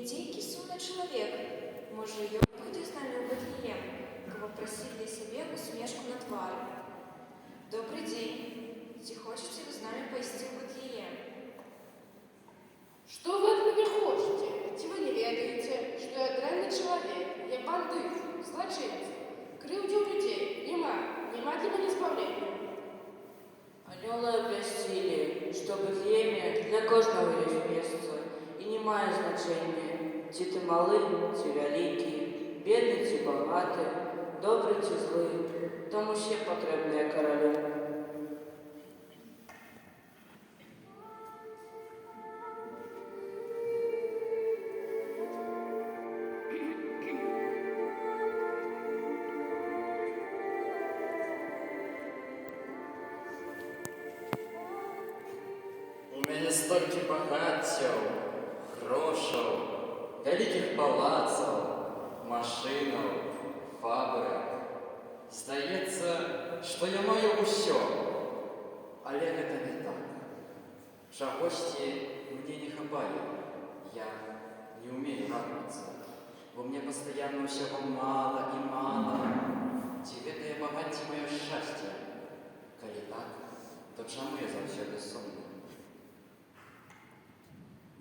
Нейкий сумны чалавек. Можа, ён пойдзе з намі ў Бэтлеем, каб папрасіць для сябе усмешку на твары. Добрый день. Ці хочаце вы з намі пайсці ў Бэтлеем? Что вы от меня хотите? Ведь вы не ведаете, что я дрянный человек, я бандит, злочинец, крывдю людей, нема для меня избавления. Анёлы обвясцілі, што ў Бэтлееме для кожнага ёсць месца і не мае значэння, ці ты малы, ці вялікі, бедны ці багаты, добры ці злы, там усе патрэбныя каралю. У мяне столькі багаццяў, грошаў, вялікіх палацаў, машынаў, фабрык. Здаецца, што я маю ўсё, але гэта не так. Чагосьці мне не хапае, я не умею радавацца, бо мне пастаянна ўсяго мала і мала. Ці гэтае багацце маё шчасце? Калі так, то чаму я заўсёды сумны?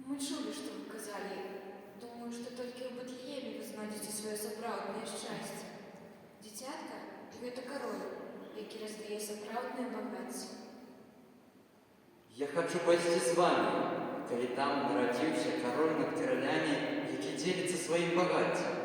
Мы чулі, што вы казалі. Думаю, што толькі ў Бэтлееме вы знойдзеце сваё сапраўднае шчасце. Дзіцятка – гэта кароль, які раздае сапраўднае багацце. Я хочу пайсці з вами, калі там нарадзіўся кароль над каралямі, які дзеліцца сваім багаццем.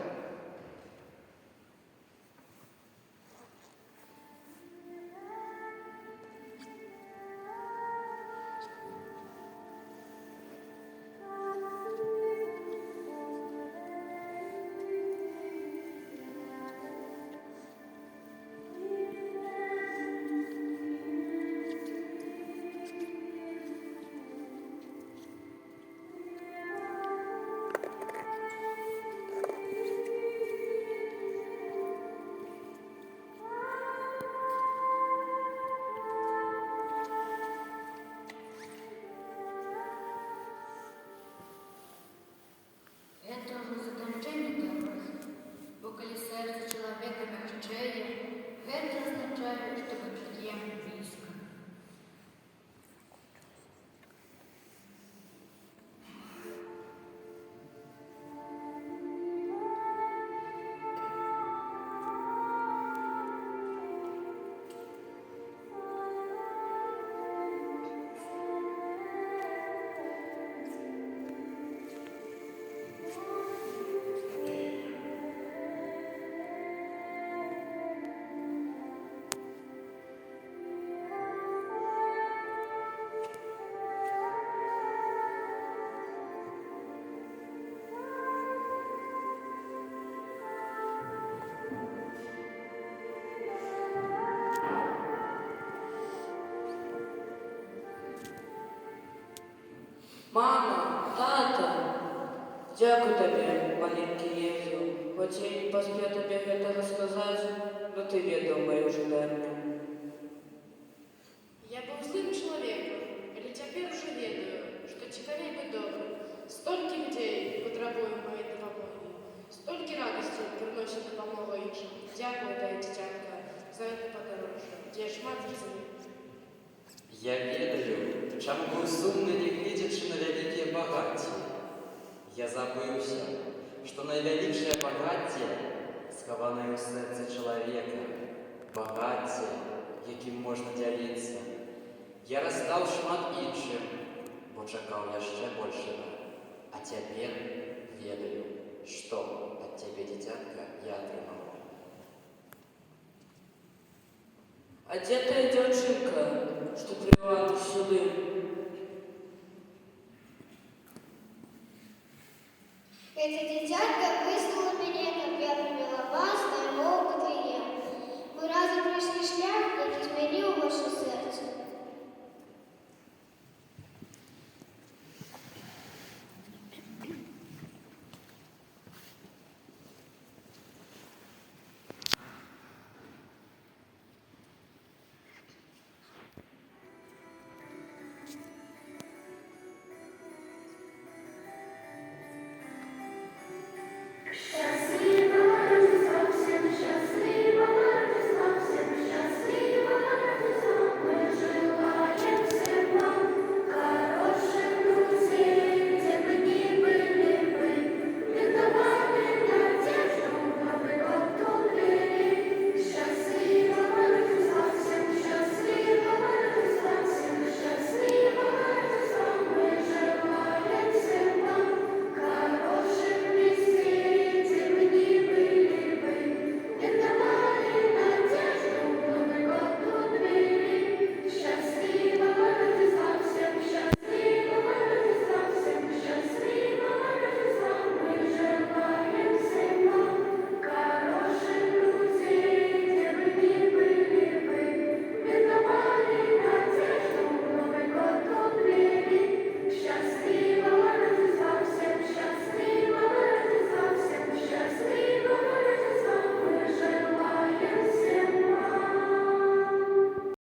Это уже заканчэнне добрых, бо калі сэрца чалавека мякчэе, гэта азначае, што Бэтлеем блізка. Мама, тата, дзякуй табе, маленькі Езу. Хоць я не паспеў табе гэта расказаць, но ты ведаў маё жаданне. Я был злым человеком, але теперь уже ведаю, что цікавей бы добрым. Столько людей потребуем моей допомоги, столько радости приносит допомога іншим. Дякую, дай дитятка, за это подорожжа, где шмат зрозумів. Я ведаю, чаму быў сумны, не гледзячы на вялікія багацці. Я забыўся, што найвялікшае багацце схаванае ў сэрцы чалавека, багацце, якім можна дзяліцца. Я раздаў шмат іншым, бо чакаў яшчэ большага. А цяпер ведаю, што ад цябе, дзіцятка, я атрымаў. А дзе тая дзяўчынка, што прывела нас сюды? Это дитятка